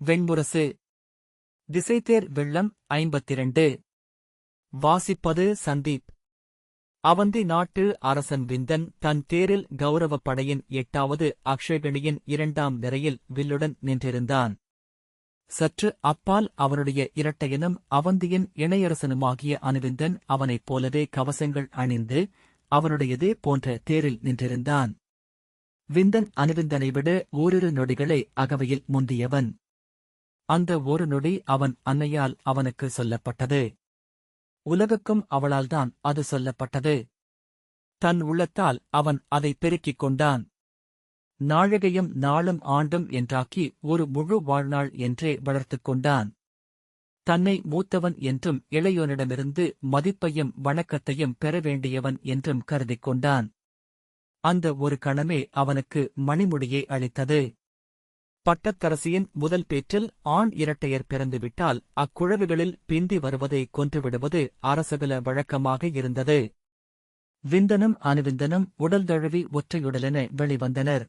வெண்முரசு. திசைதேர் வெள்ளம் 52. வாசிப்பது சந்தீப். அவந்தி நாட்டு அரசன் விந்தன் தன் தேரில் கௌரவப் படையின் 8வது அக்ஷயகணியின் 2ஆம் நிரையில் வில்லுடன் நின்றிருந்தான். சற்று அப்பால் அவனுடைய இரட்டையனும் அவந்தியின் இணையரசனுமாகிய அனுவிந்தன் அவனைப் போலவே கவசங்கள் அணிந்து அவனுடையதே போன்ற தேரில் நின்றிருந்தான். விந்தன் அனுவிந்தனை விட ஓரிரு நொடிகளே அகவையில் முந்தியவன். அந்த ஒரு நொடி அவன் அன்னையால் அவனுக்கு சொல்லப்பட்டது. உலகுக்கும் அவளால்தான் அது சொல்லப்பட்டது. தன் உள்ளத்தால் அவன் அதை பெருக்கிக் கொண்டான். நாழிகையும் நாளும் ஆண்டும் என்றாக்கி ஒரு முழு வாழ்நாள் என்றே வளர்த்துக் கொண்டான். தன்னை மூத்தவன் என்றும் இளையோனிடமிருந்து மதிப்பையும் வணக்கத்தையும் பெற வேண்டியவன் என்றும் கருதிக் கொண்டான். அந்த ஒரு கணமே அவனுக்கு மணிமுடியை அளித்தது. பட்டத்தரசியின் முதல் பேற்றில் ஆண் இரட்டையர் பிறந்துவிட்டால் அக்குழவிகளில் பிந்தி வருவதை கொன்றுவிடுவது அரசகுல வழக்கமாக இருந்தது. விந்தனும் அனுவிந்தனும் உடல் தழுவி ஒற்றையுடலென வெளிவந்தனர்.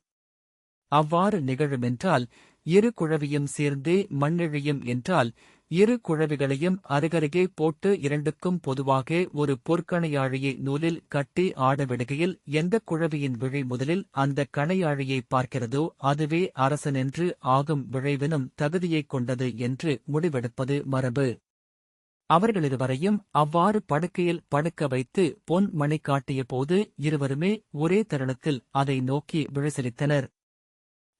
அவ்வாறு நிகழுமென்றால் இரு குழவியும் சேர்ந்தே மண்ணிழியும் என்றால் இரு குழவிகளையும் அருகருகே போட்டு இரண்டுக்கும் பொதுவாக ஒரு பொற்கணையாழியை நூலில் கட்டி ஆடவிடுகையில் எந்தக் குழவியின் விழை முதலில் அந்தக் கணையாழியை பார்க்கிறதோ அதுவே அரசனென்று ஆகும் விழைவினும் தகுதியைக் கொண்டது என்று முடிவெடுப்பது மரபு. அவர்களிருவரையும் அவ்வாறு படுக்கையில் படுக்க வைத்து பொன் மணி காட்டிய போது இருவருமே ஒரே தருணத்தில் அதை நோக்கி விழிசலித்தனர்.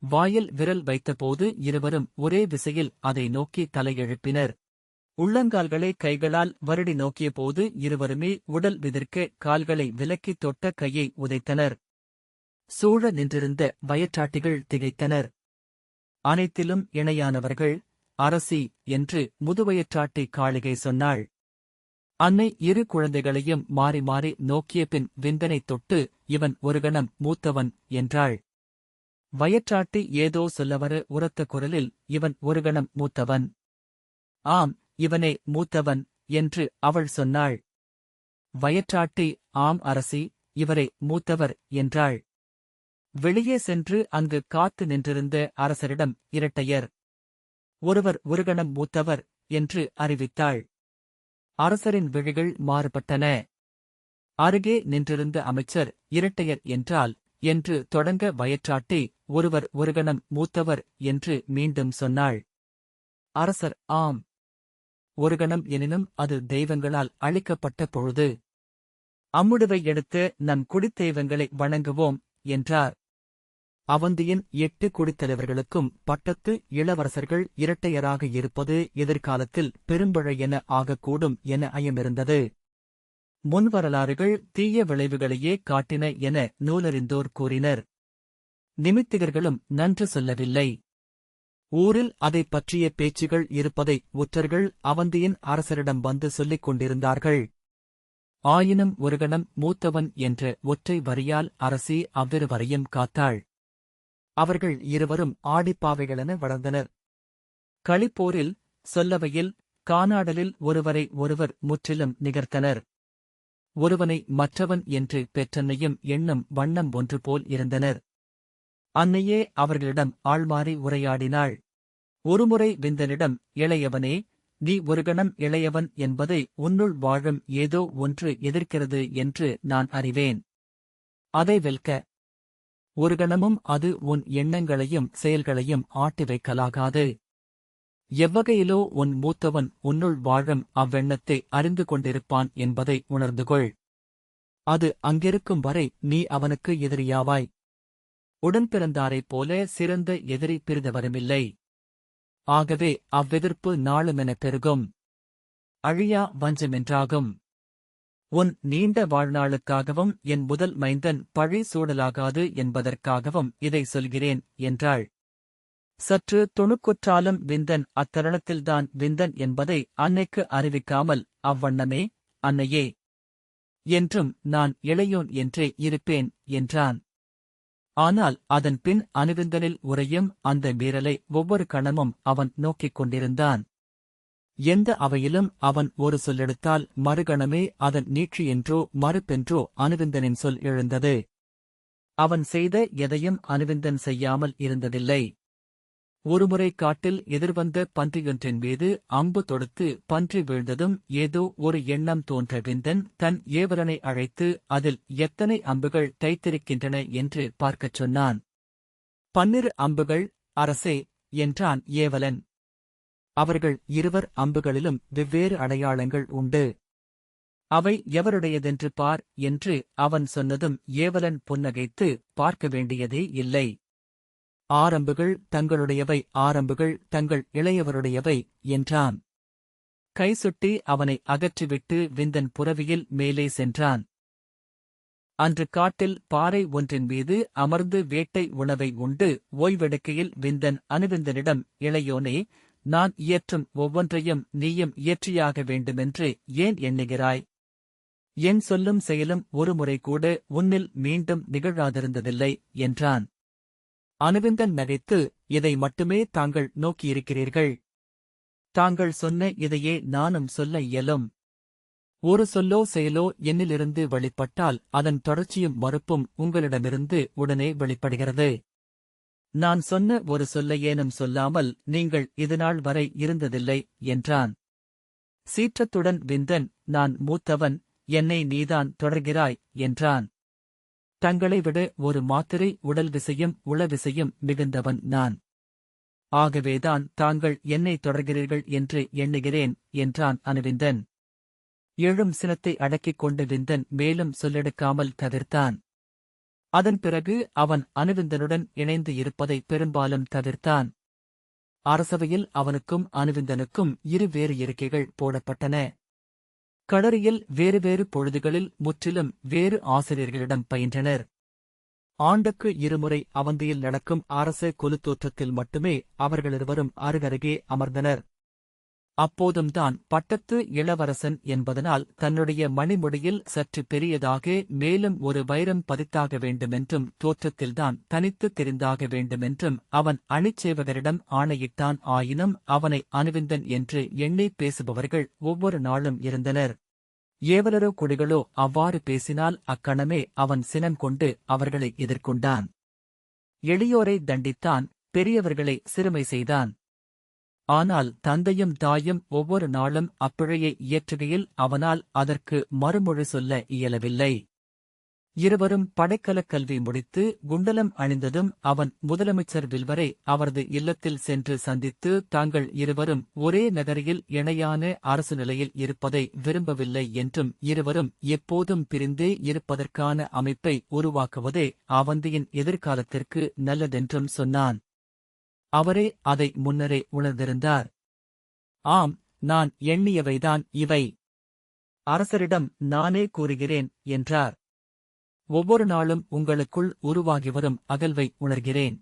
வாயில் விரல் வைத்தபோது இருவரும் ஒரே விசையில் அதை நோக்கி தலையெழுப்பினர். உள்ளங்கால்களை கைகளால் வருடி நோக்கியபோது இருவருமே உடல் விதிர்க்க கால்களை விலக்கித் தொட்ட கையை உதைத்தனர். சூழ நின்றிருந்த வயற்றாட்டிகள் திகைத்தனர். அனைத்திலும் இணையானவர்கள் அரசி என்று முதுவயற்றாட்டி காளிகை சொன்னாள். அன்னை இரு குழந்தைகளையும் மாறி மாறி நோக்கிய பின் விந்தனைத் தொட்டு இவன் ஒரு கணம் மூத்தவன் என்றாள். வயற்றாட்டி ஏதோ சொல்லவர உரத்த குரலில் இவன் ஒரு கணம் மூத்தவன். ஆம், இவனே மூத்தவன் என்று அவள் சொன்னாள். வயற்றாட்டி ஆம் அரசி, இவரே மூத்தவர் என்றாள். வெளியே சென்று அங்கு காத்து நின்றிருந்த அரசரிடம் இரட்டையர் ஒருவர் ஒரு கணம் மூத்தவர் என்று அறிவித்தாள். அரசரின் விழிகள் மாறுபட்டன. அருகே நின்றிருந்த அமைச்சர் இரட்டையர் என்றால் என்று தொடங்க வயற்றாட்டி ஒருவர் ஒரு கணம் மூத்தவர் என்று மீண்டும் சொன்னாள். அரசர் ஆம், ஒரு கணம் எனினும் அது தெய்வங்களால் அளிக்கப்பட்ட பொழுது. அம்முடுவை எடுத்து நம் குடித்தெய்வங்களை வணங்குவோம் என்றார். அவந்தியின் 8 குடித்தலைவர்களுக்கும் பட்டத்து இளவரசர்கள் இரட்டையராக இருப்பது எதிர்காலத்தில் பெரும்பிழை என ஆகக்கூடும் என ஐயமிருந்தது. முன்வரலாறுகள் தீய விளைவுகளையே காட்டின என நூலறிந்தோர் கூறினர். நிமித்திகர்களும் நன்று சொல்லவில்லை. ஊரில் அதைப் பற்றிய பேச்சுகள் இருப்பதை ஒற்றர்கள் அவந்தியின் அரசரிடம் வந்து சொல்லிக் கொண்டிருந்தார்கள். ஆயினும் ஒரு கணம் மூத்தவன் என்ற ஒற்றை வரியால் அரசி அவ்விருவரையும் காத்தாள். அவர்கள் இருவரும் ஆடிப்பாவைகளென வளர்ந்தனர். களிப்போரில், சொல்லவையில், கானாடலில் ஒருவரை ஒருவர் முற்றிலும் நிகர்த்தனர். ஒருவனை மற்றவன் என்று பெற்றன்னையும் எண்ணம் வண்ணம் ஒன்று போல் இருந்தனர். அன்னையே அவர்களிடம் ஆள்மாறி உரையாடினாள். ஒருமுறை விந்தனிடம், இளையவனே, நீ ஒரு கணம் இளையவன் என்பதை உன்னுள் வாழும் ஏதோ ஒன்று எதிர்க்கிறது என்று நான் அறிவேன். அதை வெல்க. ஒரு கணமும் அது உன் எண்ணங்களையும் செயல்களையும் ஆட்டி வைக்கலாகாது. எவ்வகையிலோ உன் மூத்தவன் உன்னுள் வாழும் அவ்வெண்ணத்தை அறிந்து கொண்டிருப்பான் என்பதை உணர்ந்துகொள். அது அங்கிருக்கும் வரை நீ அவனுக்கு எதிரியாவாய். உடன்பிறந்தாரைப் போல சிறந்த எதிரி பிறிதவருமில்லை. ஆகவே அவ்வெதிர்ப்பு நாளுமென பெருகும். அழியா வஞ்சமென்றாகும். உன் நீண்ட வாழ்நாளுக்காகவும் என் முதல் மைந்தன் பழி சூடலாகாது என்பதற்காகவும் இதை சொல்கிறேன் என்றாள். சற்று துணுக்குற்றாலும் விந்தன் அத்தருணத்தில்தான் விந்தன் என்பதை அன்னைக்கு அறிவிக்காமல் அவ்வண்ணமே, அன்னையே என்றும் நான் இளையோன் என்றே இருப்பேன் என்றான். ஆனால் அதன் பின் அனுவிந்தனில் உறையும் அந்த மீறலை ஒவ்வொரு கணமும் அவன் நோக்கிக் கொண்டிருந்தான். எந்த அவையிலும் அவன் ஒரு சொல்லெடுத்தால் மறுகணமே அதன் நீட்சி என்றோ மறுப்பென்றோ அனுவிந்தனின் சொல் எழுந்தது. அவன் செய்த எதையும் அனுவிந்தன் செய்யாமல் இருந்ததில்லை. ஒருமுறை காட்டில் எதிர்வந்த பன்றியொன்றின் மீது அம்பு தொடுத்து பன்றி வீழ்ந்ததும் ஏதோ ஒரு எண்ணம் தோன்ற விந்தன் தன் ஏவலனை அழைத்து அதில் எத்தனை அம்புகள் தைத்திருக்கின்றன என்று பார்க்கச் சொன்னான். 12 அம்புகள், அரசே, என்றான் ஏவலன். அவர்கள் இருவர் அம்புகளிலும் வெவ்வேறு அடையாளங்கள் உண்டு. அவை எவருடையதென்று பார் என்று அவன் சொன்னதும் ஏவலன் புன்னகைத்து, பார்க்க வேண்டியதே இல்லை. ஆரம்புகள் தங்களுடையவை, ஆரம்புகள் தங்கள் இளையவருடையவை என்றான். கை சுட்டி அவனை அகற்றிவிட்டு விந்தன் புரவியில் மேலே சென்றான். அன்று காட்டில் பாறை ஒன்றின் மீது அமர்ந்து வேட்டை உணவை உண்டு ஓய்வெடுக்கையில் விந்தன் அனுவிந்தனிடம், இளையோனே, நான் இயற்றும் ஒவ்வொன்றையும் நீயும் இயற்றியாக வேண்டுமென்று ஏன் எண்ணுகிறாய்? என் சொல்லும் செயலும் ஒருமுறை கூட உன்னில் மீண்டும் நிகழாதிருந்ததில்லை என்றான். அனுவிந்தன் நகைத்து, இதை மட்டுமே தாங்கள் நோக்கியிருக்கிறீர்கள். தாங்கள் சொன்ன இதையே நானும் சொல்ல இயலும். ஒரு சொல்லோ செயலோ என்னிலிருந்து வெளிப்பட்டால் அதன் தொடர்ச்சியும் மறுப்பும் உங்களிடமிருந்து உடனே வெளிப்படுகிறது. நான் சொன்ன ஒரு சொல்லையேனும் சொல்லாமல் நீங்கள் இதுநாள் வரை இருந்ததில்லை என்றான். சீற்றத்துடன் விந்தன், நான் மூத்தவன், என்னை நீதான் தொடர்கிறாய் என்றான். தங்களை விட ஒரு மாத்திரை உடல் விசையும் உளவிசையும் மிகுந்தவன் நான். ஆகவேதான் தாங்கள் என்னை தொடர்கிறீர்கள் என்று எண்ணுகிறேன் என்றான் அனுவிந்தன். எழும் சினத்தை அடக்கிக் கொண்டு விந்தன் மேலும் சொல்லெடுக்காமல் தவிர்த்தான். அதன் பிறகு அவன் அனுவிந்தனுடன் இணைந்து இருப்பதை பெரும்பாலும் தவிர்த்தான். அரசவையில் அவனுக்கும் அனுவிந்தனுக்கும் வேறு இருக்கைகள் போடப்பட்டன. களரியில் வேறு பொழுதுகளில் முற்றிலும் வேறு ஆசிரியர்களிடம் பயின்றனர். ஆண்டுக்கு இருமுறை அவந்தியில் நடக்கும் அரச கொலுத்தோற்றத்தில் மட்டுமே அவர்களிருவரும் அருகருகே அமர்ந்தனர். அப்போதும் தான் பட்டத்து இளவரசன் என்பதனால் தன்னுடைய மணிமுடியில் சற்று பெரியதாக மேலும் ஒரு வைரம் பதித்தாக வேண்டுமென்றும் தோற்றத்தில்தான் தனித்து தெரிந்தாக வேண்டுமென்றும் அவன் அணிச்சேவகரிடம் ஆணையிட்டான். ஆயினும் அவனை அனுவிந்தன் என்று எண்ணி பேசுபவர்கள் ஒவ்வொரு நாளும் இருந்தனர். ஏவலரோ குடிகளோ அவ்வாறு பேசினால் அக்கணமே அவன் சினம் கொண்டு அவர்களை எதிர்கொண்டான். எளியோரை தண்டித்தான், பெரியவர்களை சிறுமை செய்தான். ஆனால் தந்தையும் தாயும் ஒவ்வொரு நாளும் அப்பிழையை இயற்றுகையில் அவனால் அதற்கு மறுமொழி சொல்ல இயலவில்லை. இருவரும் படைக்கலக் கல்வி முடித்து குண்டலம் அணிந்ததும் அவன் முதலமைச்சர் வில்வரை அவரது இல்லத்தில் சென்று சந்தித்து தாங்கள் இருவரும் ஒரே நகரில் இணையான அரசு நிலையில் இருப்பதை விரும்பவில்லை என்றும் இருவரும் எப்போதும் பிரிந்தே இருப்பதற்கான அமைப்பை உருவாக்குவதே அவந்தியின் எதிர்காலத்திற்கு நல்லதென்றும் சொன்னான். அவரே அதை முன்னரே உணர்ந்திருந்தார். ஆம், நான் எண்ணியவைதான் இவை. அரசரிடம் நானே கூறுகிறேன் என்றார். ஒவ்வொரு நாளும் உங்களுக்குள் உருவாகி வரும் அகல்வை உணர்கிறேன்.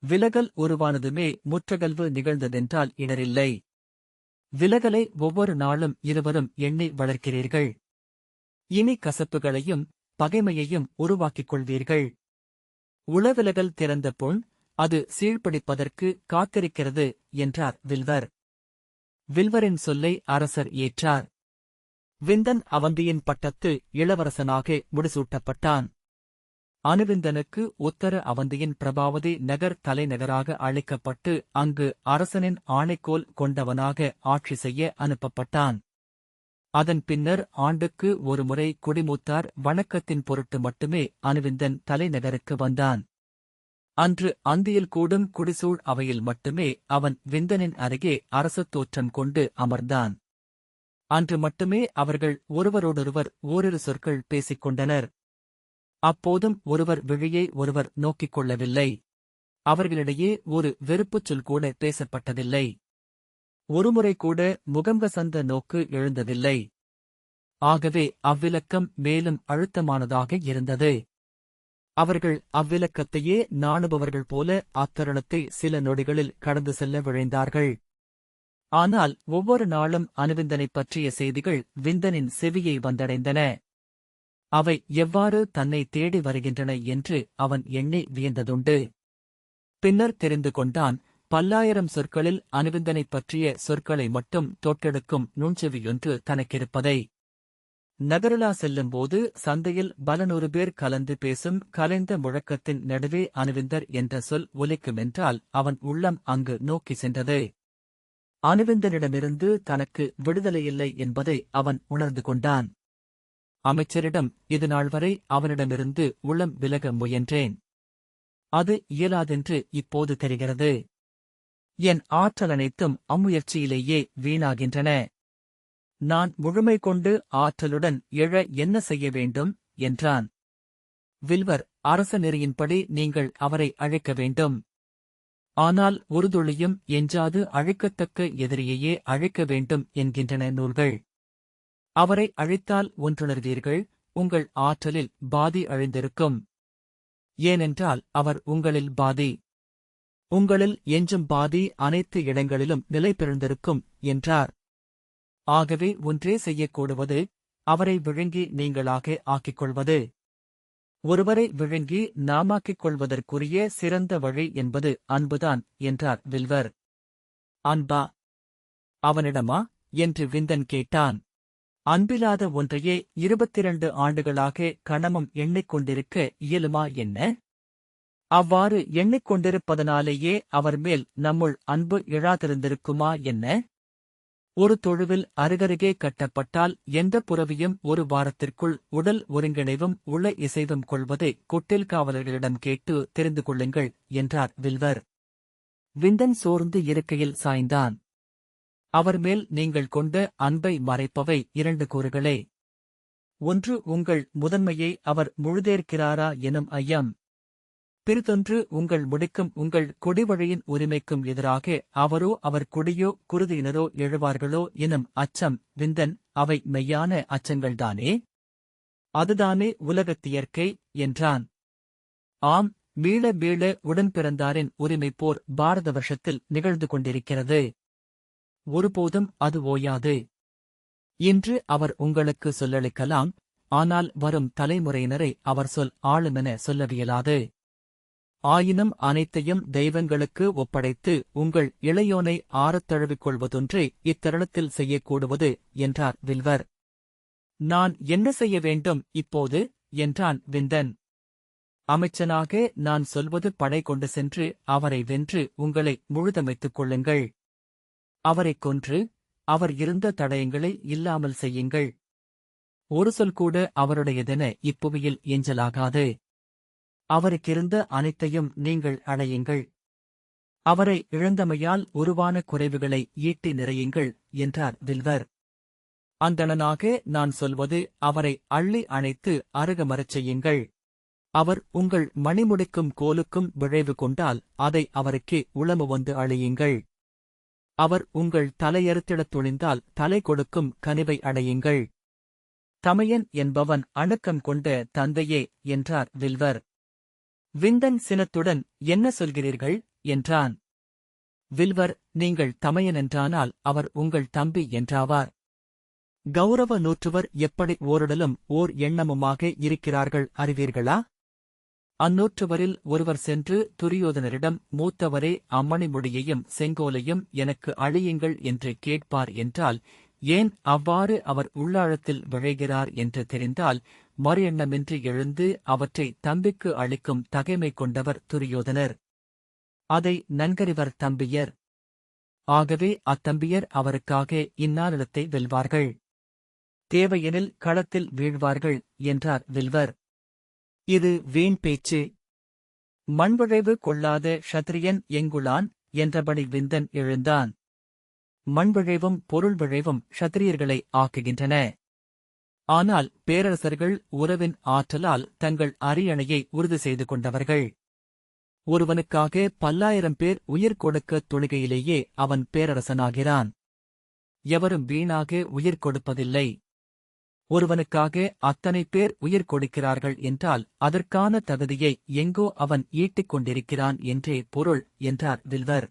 விலகல் உருவானதுமே முற்றகல்வு நிகழ்ந்ததென்றால் இடரில்லை. விலகலை ஒவ்வொரு நாளும் இருவரும் எண்ணி வளர்க்கிறீர்கள். இனி கசப்புகளையும் பகைமையையும் உருவாக்கிக் கொள்வீர்கள். உளவிலகல் திறந்த பொன், அது சீழ்பிடிப்பதற்கு காத்திருக்கிறது என்றார் வில்வர். வில்வரின் சொல்லை அரசர் ஏற்றார். விந்தன் அவந்தியின் பட்டத்து இளவரசனாக முடிசூட்டப்பட்டான். அனுவிந்தனுக்கு உத்தர அவந்தியின் பிரபாவதி நகர் தலைநகராக அழைக்கப்பட்டு அங்கு அரசனின் ஆணைக்கோல் கொண்டவனாக ஆட்சி செய்ய அனுப்பப்பட்டான். அதன் பின்னர் ஆண்டுக்கு ஒருமுறை குடிமூத்தார் வணக்கத்தின் பொருட்டு மட்டுமே அனுவிந்தன் தலைநகருக்கு வந்தான். அன்று அந்தியில் கூடும் குடிசூழ் அவையில் மட்டுமே அவன் விந்தனின் அருகே அரச தோற்றம் கொண்டு அமர்ந்தான். அன்று மட்டுமே அவர்கள் ஒருவரோடொருவர் ஓரிரு சொற்கள் பேசிக் கொண்டனர். அப்போதும் ஒருவர் விழியை ஒருவர் நோக்கிக் கொள்ளவில்லை. அவர்களிடையே ஒரு வெறுப்புச் சொல் கூட பேசப்பட்டதில்லை. ஒருமுறை கூட முகம்கசந்த நோக்கு எழுந்ததில்லை. ஆகவே அவ்விலக்கம் மேலும் அழுத்தமானதாக இருந்தது. அவர்கள் அவ்விலக்கத்தையே நாணுபவர்கள் போல அத்தருணத்தை சில நொடிகளில் கடந்து செல்ல விழைந்தார்கள். ஆனால் ஒவ்வொரு நாளும் அனுவிந்தனைப் பற்றிய செய்திகள் விந்தனின் செவியை வந்தடைந்தன. அவை எவ்வாறு தன்னை தேடி வருகின்றன என்று அவன் எண்ணி வியந்ததுண்டு. பின்னர் தெரிந்து கொண்டான், பல்லாயிரம் சொற்களில் அனுவிந்தனைப் பற்றிய சொற்களை மட்டும் தொட்டெடுக்கும் நுண்செவியொன்று தனக்கிருப்பதை. நகருலா செல்லும்போது சந்தையில் பல நூறு பேர் கலந்து பேசும் கலைந்த முழக்கத்தின் நடுவே அனுவிந்தர் என்ற சொல் ஒலிக்குமென்றால் அவன் உள்ளம் அங்கு நோக்கி சென்றது. அனுவிந்தனிடமிருந்து தனக்கு விடுதலையில்லை என்பதை அவன் உணர்ந்து கொண்டான். அமைச்சரிடம் இதுநாள் வரை அவனிடமிருந்து உளம் விலக முயன்றேன். அது இயலாதென்று இப்போது தெரிகிறது. என் ஆற்றல் அனைத்தும் அம்முயற்சியிலேயே வீணாகின்றன. நான் முழுமை கொண்டு ஆற்றலுடன் எழ என்ன செய்ய வேண்டும் என்றான். வில்வர், அரச நெறியின்படி நீங்கள் அவரை அழைக்க வேண்டும். ஆனால் ஒரு துளியும் எஞ்சாது அழைக்கத்தக்க எதிரியையே அழைக்க வேண்டும் என்கின்றன நூல்கள். அவரை அழைத்தால் ஒன்றுணர்வீர்கள், உங்கள் ஆற்றலில் பாதி அழிந்திருக்கும். ஏனென்றால் அவர் உங்களில் பாதி. உங்களில் எஞ்சும் பாதி அனைத்து இடங்களிலும் நிலை பெறுந்திருக்கும் என்றார். ஆகவே ஒன்றே செய்யக்கூடுவது, அவரை விழுங்கி நீங்களாக ஆக்கிக் கொள்வது. ஒருவரை விழுங்கி நாமாக்கிக் கொள்வதற்குரிய சிறந்த வழி என்பது அன்புதான் என்றார் வில்வர். அன்பா? அவனிடமா என்று விந்தன் கேட்டான். அன்பில்லாத ஒன்றையே 22 ஆண்டுகளாக கணமும் எண்ணிக்கொண்டிருக்க இயலுமா என்ன? அவ்வாறு எண்ணிக்கொண்டிருப்பதனாலேயே அவர் மேல் நம்முள் அன்பு எழாதிருந்திருக்குமா என்ன? ஒரு தொழுவில் அருகருகே கட்டப்பட்டால் எந்த புறவியும் ஒரு வாரத்திற்குள் உடல் ஒருங்கிணைவும் உள இசைவும் கொள்வதை கொட்டில் காவலர்களிடம் கேட்டு தெரிந்து கொள்ளுங்கள் என்றார் வில்வர். விந்தன் சோர்ந்து இருக்கையில் சாய்ந்தான். அவர் மேல் நீங்கள் கொண்ட அன்பை மறைப்பவை 2 கூறுகளே. ஒன்று, உங்கள் முதன்மையை அவர் முழுதேற்கிறாரா எனும் ஐயம். பிறிதொன்று, உங்கள் முடிக்கும் உங்கள் குடிவழியின் உரிமைக்கும் எதிராக அவரோ அவர் குடியோ குருதியினரோ எழுவார்களோ எனும் அச்சம். விந்தன், அவை மெய்யான அச்சங்கள்தானே? அதுதானே உலகத்தியற்கை என்றான். ஆம், மீள மீள உடன்பிறந்தாரின் உரிமை போர் பாரத வருஷத்தில் நிகழ்ந்து கொண்டிருக்கிறது. ஒருபோதும் அது ஓயாது. இன்று அவர் உங்களுக்கு சொல்லளிக்கலாம், ஆனால் வரும் தலைமுறையினரை அவர் சொல் ஆளுமென சொல்லவியலாது. ஆயினும் அனைத்தையும் தெய்வங்களுக்கு ஒப்படைத்து உங்கள் இளையோனை ஆறத் தழுவிக் கொள்வதொன்றே இத்தருணத்தில் செய்யக்கூடுவது என்றார் வில்வர். நான் என்ன செய்ய வேண்டும் இப்போது என்றான் விந்தன். அமைச்சனாக நான் சொல்வது படை கொண்டு சென்று அவரை வென்று உங்களை முழுதமைத்துக் கொள்ளுங்கள். அவரைக் கொன்று அவர் இருந்த தடயங்களை இல்லாமல் செய்யுங்கள். ஒரு சொல் கூட அவருடையதென இப்புவியில் எஞ்சலாகாது. அவருக்கிருந்த அனைத்தையும் நீங்கள் அடையுங்கள். அவரை இழந்தமையால் உருவான குறைவுகளை ஈட்டி நிறையுங்கள் என்றார் வில்வர். அந்தணனாக நான் சொல்வது அவரை அள்ளி அணைத்து அருகமரச் செய்யுங்கள். அவர் உங்கள் மணிமுடிக்கும் கோலுக்கும் விழைவு கொண்டால் அதை அவருக்கே உளமு வந்து அழியுங்கள். அவர் உங்கள் தலையறுத்திடத் துணிந்தால் தலை கொடுக்கும் கனிவை அடையுங்கள். தமையன் என்பவன் அணுக்கம் கொண்ட தந்தையே என்றார் வில்வர். விந்தன் சினத்துடன் என்ன சொல்கிறீர்கள் என்றான். வில்வர், நீங்கள் தமையனென்றானால் அவர் உங்கள் தம்பி என்றாவார். கௌரவ நூற்றுவர் எப்படி ஓருடலும் ஓர் எண்ணமுமாக இருக்கிறார்கள் அறிவீர்களா? அந்நூற்றுவரில் ஒருவர் சென்று துரியோதனரிடம், மூத்தவரே, அம்மணிமுடியையும் செங்கோலையும் எனக்கு அழியுங்கள் என்று கேட்பார் என்றால், ஏன் அவ்வாறு அவர் உள்ளாழத்தில் விழைகிறார் என்று தெரிந்தால் மறு எண்ணமின்றி எழுந்து அவற்றை தம்பிக்கு அளிக்கும் தகைமை கொண்டவர் துரியோதனர். அதை நன்கறிவர் தம்பியர். ஆகவே அத்தம்பியர் அவருக்காக இந்நாளிடத்தை வெல்வார்கள். தேவையெனில் களத்தில் வீழ்வார்கள் என்றார் வில்வர். இது வீண் பேச்சு. மண்விழைவு கொள்ளாத க்ஷத்திரியன் எங்குளான் என்றபடி விந்தன் எழுந்தான். மண்விழைவும் பொருள் விழைவும் க்ஷத்திரியர்களை ஆக்குகின்றன. ஆனால் பேரரசர்கள் உறவின் ஆற்றலால் தங்கள் அரியணையை உறுதி செய்து கொண்டவர்கள். ஒருவனுக்காக 10,000 பேர் உயிர் கொடுக்க தொழுகையிலேயே அவன் பேரரசனாகிறான். எவரும் வீணாக உயிர் கொடுப்பதில்லை. ஒருவனுக்காக அத்தனை பேர் உயிர் கொடுக்கிறார்கள் என்றால் அதற்கான தகுதியை எங்கோ அவன் ஈட்டிக் கொண்டிருக்கிறான் என்றே பொருள் என்றார் வில்வர்.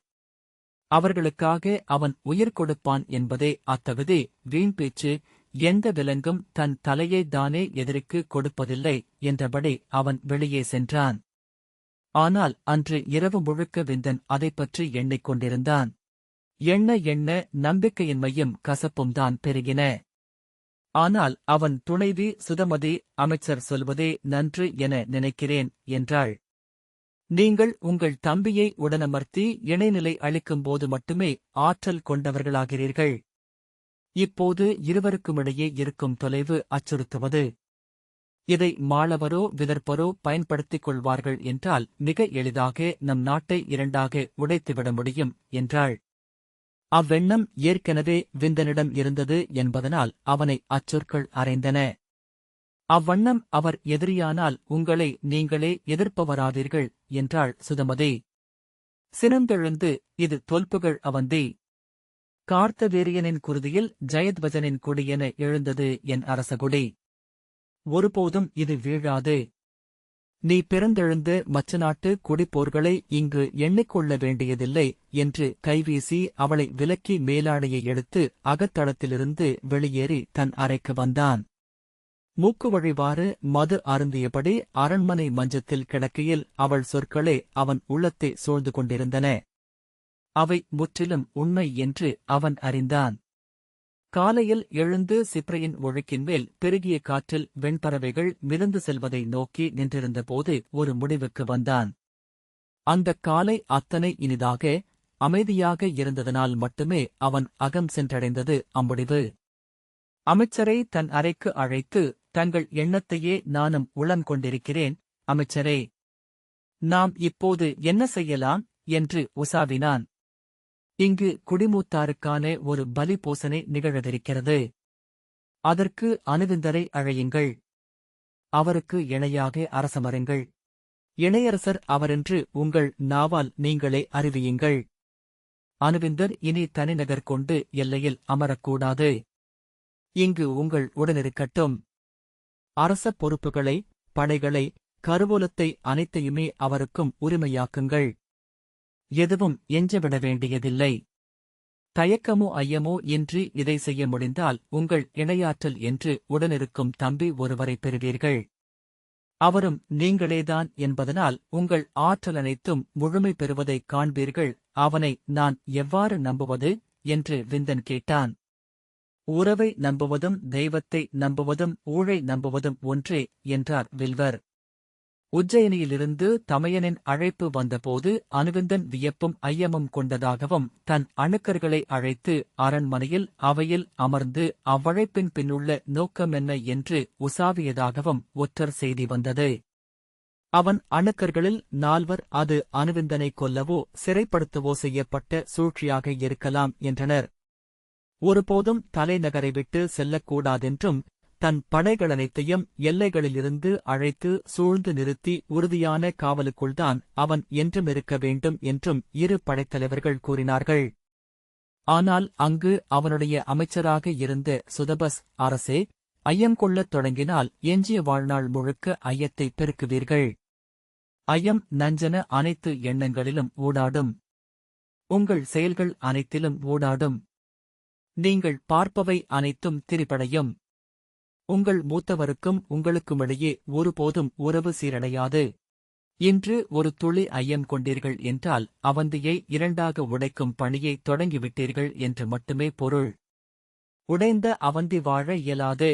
அவர்களுக்காக அவன் உயிர் கொடுப்பான் என்பதே அத்தகுதி. வீண் பேச்சு. எந்த விலங்கும் தன் தலையைத் தானே எதிரிக்கு கொடுப்பதில்லை என்றபடி அவன் வெளியே சென்றான். ஆனால் அன்று இரவு முழுக்க விந்தன் அதைப்பற்றி எண்ணிக் கொண்டிருந்தான். எண்ண எண்ண நம்பிக்கையின்மையும் கசப்பும்தான் பெருகின. ஆனால் அவன் துணைவி சுதமதி, அமைச்சர் சொல்வதே நன்று என நினைக்கிறேன் என்றாள். நீங்கள் உங்கள் தம்பியை உடனமர்த்தி இணைநிலை அளிக்கும்போது மட்டுமே ஆற்றல் கொண்டவர்களாகிறீர்கள். இப்போது இருவருக்குமிடையே இருக்கும் தொலைவு அச்சுறுத்துவது. இதை மாளவரோ விதர்ப்பரோ பயன்படுத்திக் கொள்வார்கள் என்றால் மிக எளிதாக நம் நாட்டை இரண்டாக உடைத்துவிட முடியும் என்றாள். அவ்வெண்ணம் ஏற்கெனவே விந்தனிடம் இருந்தது என்பதனால் அவனை அச்சொற்கள் அறைந்தன. அவ்வண்ணம் அவர் எதிரியானால் உங்களை நீங்களே எதிர்ப்பவராவீர்கள் என்றாள் சுதமதி. சினந்தெழுந்து, இது தொல்புகழ் அவந்தி. கார்த்தவேரியனின் குருதியில் ஜெயத்வஜனின் கொடியென எழுந்தது என் அரசகுடி. ஒருபோதும் இது வீழாது. நீ பிறந்தெழுந்த மற்ற நாட்டு குடிப்போர்களை இங்கு எண்ணிக்கொள்ள வேண்டியதில்லை என்று கைவீசி அவளை விலக்கி மேலாடையை எடுத்து அகத்தளத்திலிருந்து வெளியேறி தன் அறைக்கு வந்தான். மூக்குவழிவாறு மது அருந்தியபடி அரண்மனை மஞ்சத்தில் கிடக்கையில் அவள் சொற்களே அவன் உள்ளத்தை சூழ்ந்து கொண்டிருந்தன. அவை முற்றிலும் உண்மை என்று அவன் அறிந்தான். காலையில் எழுந்து சிப்ரையின் ஒழுக்கின் மேல் பெருகிய காற்றில் வெண்பறவைகள் மிதந்து செல்வதை நோக்கி நின்றிருந்தபோது ஒரு முடிவுக்கு வந்தான். அந்தக் காலை அத்தனை இனிதாக, அமைதியாக இருந்ததனால் மட்டுமே அவன் அகம் சென்றடைந்தது அம்முடிவு. அமைச்சரை தன் அறைக்கு அழைத்து, தங்கள் எண்ணத்தையே நானும் உளங்கொண்டிருக்கிறேன் அமைச்சரே. நாம் இப்போது என்ன செய்யலாம் என்று உசாவினான். இங்கு குடிமூத்தாருக்கான ஒரு பலி பூசனை நிகழவிருக்கிறது. அதற்கு அனுவிந்தரை அழையுங்கள். அவருக்கு இணையாக அரசமருங்கள். இணையரசர் அவரென்று உங்கள் நாவால் நீங்களே அறிவியுங்கள். அனுவிந்தர் இனி தனிநகர் கொண்டு எல்லையில் அமரக்கூடாது. இங்கு உங்கள் உடனிருக்கட்டும். அரச பொறுப்புகளை, படைகளை, கருவூலத்தை அனைத்தையுமே அவருக்கும் உரிமையாக்குங்கள். எதுவும் எஞ்சவிட வேண்டியதில்லை. தயக்கமோ ஐயமோ இன்றி இதை செய்ய முடிந்தால் உங்கள் இணையாற்றல் என்று உடனிருக்கும் தம்பி ஒருவரை பெறுவீர்கள். அவரும் நீங்களேதான் என்பதனால் உங்கள் ஆற்றல் அனைத்தும் முழுமை பெறுவதைக் காண்பீர்கள். அவனை நான் எவ்வாறு நம்புவது என்று விந்தன் கேட்டான். உறவை நம்புவதும் தெய்வத்தை நம்புவதும் ஊழை நம்புவதும் ஒன்றே என்றார் வில்வர். உஜ்ஜயினியிலிருந்து தமையனின் அழைப்பு வந்தபோது அனுவிந்தன் வியப்பும் ஐயமும் கொண்டதாகவும் தன் அணுக்கர்களை அழைத்து அரண்மனையில் அவையில் அமர்ந்து அவ்வழைப்பின் பின்னுள்ள நோக்கமென்ன என்று உசாவியதாகவும் ஒற்றர் செய்தி வந்தது. அவன் அணுக்கர்களில் 4 அது அனுவிந்தனை கொல்லவோ சிறைப்படுத்தவோ செய்யப்பட்ட சூழ்ச்சியாக இருக்கலாம் என்றனர். ஒருபோதும் தலைநகரை விட்டு செல்லக்கூடாதென்றும் தன் படைகளனைத்தையும் எல்லைகளிலிருந்து அழைத்து சூழ்ந்து நிறுத்தி உறுதியான காவலுக்குள்தான் அவன் என்றுமிருக்க வேண்டும் என்றும் இரு படைத்தலைவர்கள் கூறினார்கள். ஆனால் அங்கு அவனுடைய அமைச்சராக இருந்த சுதபஸ், அரசே, ஐயம் கொள்ளத் தொடங்கினால் எஞ்சிய வாழ்நாள் முழுக்க ஐயத்தை பெருக்குவீர்கள். ஐயம் நஞ்சன அனைத்து எண்ணங்களிலும் ஊடாடும். உங்கள் செயல்கள் அனைத்திலும் ஊடாடும். நீங்கள் பார்ப்பவை அனைத்தும் திரிபடையும். உங்கள் மூத்தவருக்கும் உங்களுக்குமிடையே ஒருபோதும் உறவு சீரடையாது. இன்று ஒரு துளி ஐயம் கொண்டீர்கள் என்றால் அவந்தியை 2ஆக உடைக்கும் பணியை தொடங்கிவிட்டீர்கள் என்று மட்டுமே பொருள். உடைந்த அவந்தி வாழ இயலாது.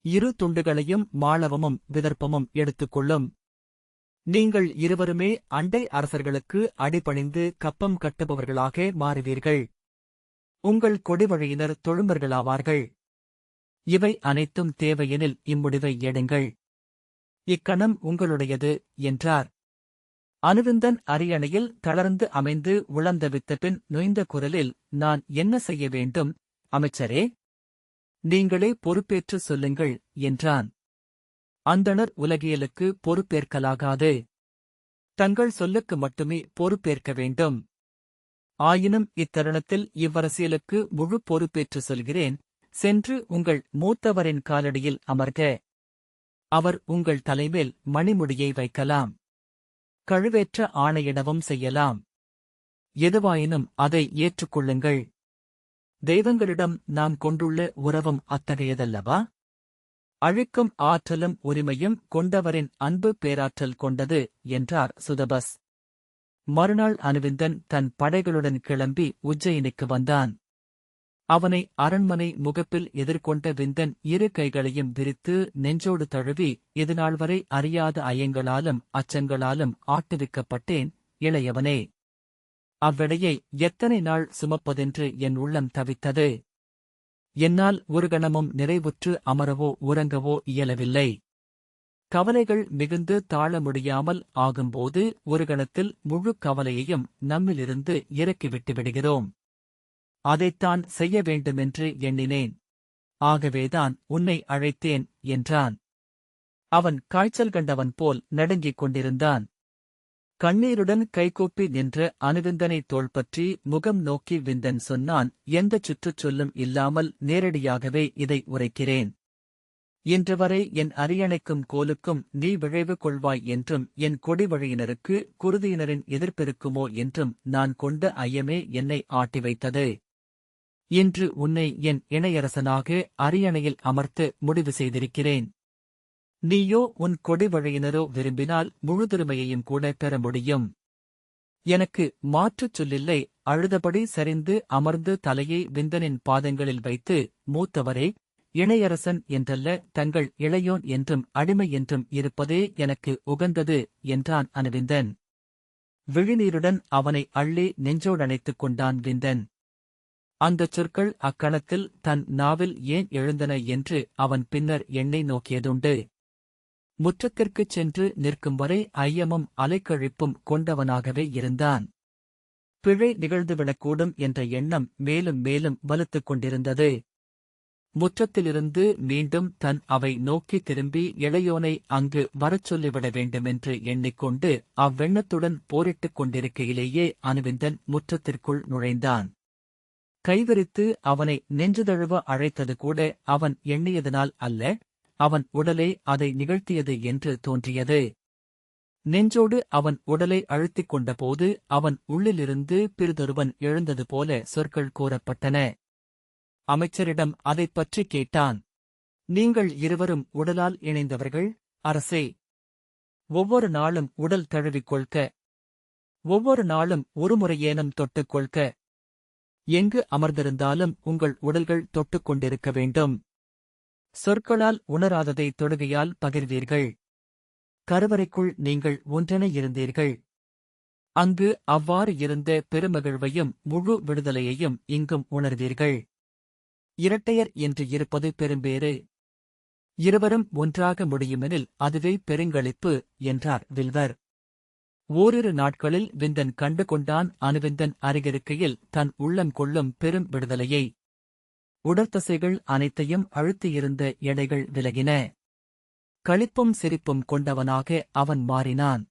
இரு துண்டுகளையும் மாளவமும் விதர்ப்பமும் எடுத்துக்கொள்ளும். நீங்கள் இருவருமே அண்டை அரசர்களுக்கு அடிபணிந்து கப்பம் கட்டுபவர்களாக மாறுவீர்கள். உங்கள் கொடிவழியினர் தொழும்பர்களாவார்கள். இவை அனைத்தும் தேவையெனில் இம்முடிவை எடுங்கள். இக்கணம் உங்களுடையது என்றார். அனுவிந்தன் அரியணையில் தளர்ந்து அமைந்து உளந்தவித்தபின் நொய்ந்த குரலில், நான் என்ன செய்ய வேண்டும் அமைச்சரே? நீங்களே பொறுப்பேற்று சொல்லுங்கள் என்றான். அந்தணர் உலகியலுக்கு பொறுப்பேற்கலாகாது. தங்கள் சொல்லுக்கு மட்டுமே பொறுப்பேற்க வேண்டும். ஆயினும் இத்தருணத்தில் இவ்வரசியலுக்கு முழு பொறுப்பேற்று சொல்கிறேன். சென்று உங்கள் மூத்தவரின் காலடியில் அமர்க. அவர் உங்கள் தலைமேல் மணிமுடியை வைக்கலாம். கழுவேற்ற ஆணையிடவும் செய்யலாம். எதுவாயினும் அதை ஏற்றுக்கொள்ளுங்கள். தெய்வங்களிடம் நாம் கொண்டுள்ள உறவும் அத்தகையதல்லவா? அழிக்கும் ஆற்றலும் உரிமையும் கொண்டவரின் அன்பு பேராற்றல் கொண்டது என்றார் சுதபஸ். மறுநாள் அனுவிந்தன் தன் படைகளுடன் கிளம்பி உஜ்ஜயினிக்கு வந்தான். அவனை அரண்மனை முகப்பில் எதிர்கொண்ட விந்தன் இரு கைகளையும் விரித்து நெஞ்சோடு தழுவி, இதுநாள் வரை அறியாத ஐயங்களாலும் அச்சங்களாலும் ஆட்டுவிக்கப்பட்டேன், இளையவனே. அவ்விடையை எத்தனை நாள் சுமப்பதென்று என் உள்ளம் தவித்தது. என்னால் ஒரு கணமும் நிறைவுற்று அமரவோ உறங்கவோ இயலவில்லை. கவலைகள் மிகுந்து தாழ முடியாமல் ஆகும்போது ஒரு கணத்தில் முழு கவலையையும் நம்மிலிருந்து இறக்கிவிட்டு விடுகிறோம். அதைத்தான் செய்ய வேண்டுமென்று எண்ணினேன். ஆகவேதான் உன்னை அழைத்தேன் என்றான். அவன் காய்ச்சல் கண்டவன் போல் நடுங்கிக் கொண்டிருந்தான். கண்ணீருடன் கைகூப்பி நின்ற அனுவிந்தனை தோள்பற்றி முகம் நோக்கி விந்தன் சொன்னான், எந்தச் சுற்றுச்சொல்லும் இல்லாமல் நேரடியாகவே இதை உரைக்கிறேன். இன்று வரை என் அரியணைக்கும் கோலுக்கும் நீ விழைவு கொள்வாய் என்றும் என் கொடிவழியினருக்கு குருதியினரின் எதிர்ப்பிருக்குமோ என்றும் நான் கொண்ட ஐயமே என்னை ஆட்டி வைத்தது. இன்று உன்னை என் இணையரசனாக அரியணையில் அமர்த்து முடிவு செய்திருக்கிறேன். நீயோ உன் கொடிவழியினரோ விரும்பினால் முழுதுரிமையையும் கூட பெற முடியும். எனக்கு மாற்றுச் சொல்லில்லை. அழுதபடி சரிந்து அமர்ந்து தலையை விந்தனின் பாதங்களில் வைத்து, மூத்தவரே, இணையரசன் என்றல்ல, தங்கள் இளையோன் என்றும் அடிமை என்றும் இருப்பதே எனக்கு உகந்தது என்றான் அனுவிந்தன். விழிநீருடன் அவனை அள்ளி நெஞ்சோடணைத்துக் கொண்டான் விந்தன். அந்தச் சொற்கள் அக்கணத்தில் தன் நாவில் ஏன் எழுந்தன என்று அவன் பின்னர் எண்ணை நோக்கியதுண்டு. முற்றத்திற்குச் சென்று நிற்கும் வரை ஐயமும் அலைக்கழிப்பும் கொண்டவனாகவே இருந்தான். பிழை நிகழ்ந்துவிடக்கூடும் என்ற எண்ணம் மேலும் மேலும் வலுத்துக் கொண்டிருந்தது. முற்றத்திலிருந்து மீண்டும் தன் அவை நோக்கி திரும்பி இளையோனை அங்கு வரச் சொல்லிவிட வேண்டுமென்று எண்ணிக்கொண்டு அவ்வெண்ணத்துடன் போரிட்டுக் கொண்டிருக்கையிலேயே அனுவிந்தன் முற்றத்திற்குள் நுழைந்தான். கைவிரித்து அவனை நெஞ்சுதழுவ அழைத்தது கூட அவன் எண்ணியதனால் அல்ல, அவன் உடலே அதை நிகழ்த்தியது என்று தோன்றியது. நெஞ்சோடு அவன் உடலை அழுத்திக் கொண்டபோது அவன் உள்ளிலிருந்து பிறிதொருவன் எழுந்தது போல சொற்கள் கூறப்பட்டன. அமைச்சரிடம் அதைப் பற்றி கேட்டான். நீங்கள் இருவரும் உடலால் இணைந்தவர்கள், அரசே. ஒவ்வொரு நாளும் உடல் தழுவிக் கொள்க. ஒவ்வொரு நாளும் ஒருமுறையேனும் தொட்டுக் கொள்க. எங்கு அமர்ந்திருந்தாலும் உங்கள் உடல்கள் தொட்டுக் கொண்டிருக்க வேண்டும். சொற்களால் உணராததை தொடுகையால் பகிர்வீர்கள். கருவறைக்குள் நீங்கள் ஒன்றென இருந்தீர்கள். அங்கு அவ்வாறு இருந்த பெருமகிழ்வையும் முழு விடுதலையையும் இங்கும் உணர்வீர்கள். இரட்டையர் என்று இருப்பது பெரும்பேறு. இருவரும் ஒன்றாக முடியுமெனில் அதுவே பெருங்களிப்பு என்றார் வில்வர். ஓரிரு நாட்களில் விந்தன் கண்டு கொண்டான் அனுவிந்தன் அருகிருக்கையில் தன் உள்ளம் கொள்ளும் பெரும் விடுதலையை. உடற்தசைகள் அனைத்தையும் அழுத்தியிருந்த எடைகள் விலகின. களிப்பும் சிரிப்பும் கொண்டவனாக அவன் மாறினான்.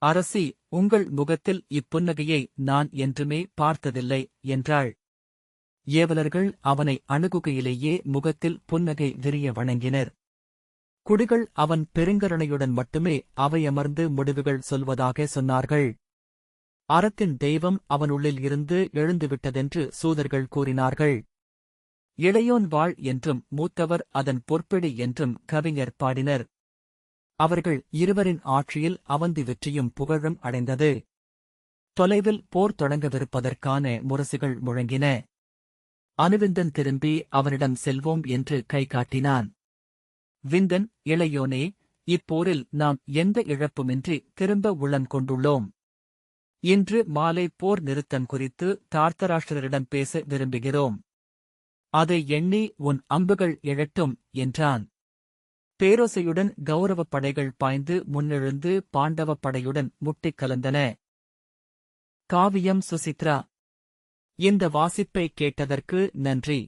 அரசி, உங்கள் முகத்தில் இப்புன்னகையை நான் என்றுமே பார்த்ததில்லை என்றாள். ஏவலர்கள் அவனை அணுகுகையிலேயே முகத்தில் புன்னகை விரிய வணங்கினர். குடிகள் அவன் பெருங்கருணையுடன் மட்டுமே அவையமர்ந்து முடிவுகள் சொல்வதாக சொன்னார்கள். அறத்தின் தெய்வம் அவனுள்ளில் இருந்து எழுந்துவிட்டதென்று சூதர்கள் கூறினார்கள். இளையோன் வாழ் என்றும் மூத்தவர் அதன் பொற்பிடி என்றும் கவிஞர் பாடினர். அவர்கள் இருவரின் ஆட்சியில் அவந்தி வெற்றியும் புகழும் அடைந்தது. தொலைவில் போர் தொடங்கவிருப்பதற்கான முரசுகள் முழங்கின. அனுவிந்தன் திரும்பி அவனிடம் செல்வோம் என்று கை காட்டினான். விந்தன், இளையோனே, இப்போரில் நாம் எந்த இழப்புமின்றி திரும்ப உள்ளம் கொண்டுள்ளோம். இன்று மாலை போர் நிறுத்தம் குறித்து தார்த்தராஷ்டிரரிடம் பேச விரும்புகிறோம். அதை எண்ணி உன் அம்புகள் எழட்டும் என்றான். பேரோசையுடன் கௌரவப் படைகள் பாய்ந்து முன்னெழுந்து பாண்டவப் படையுடன் முட்டிக் கலந்தன. காவியம் சுசித்ரா. இந்த வாசிப்பை கேட்டதற்கு நன்றி.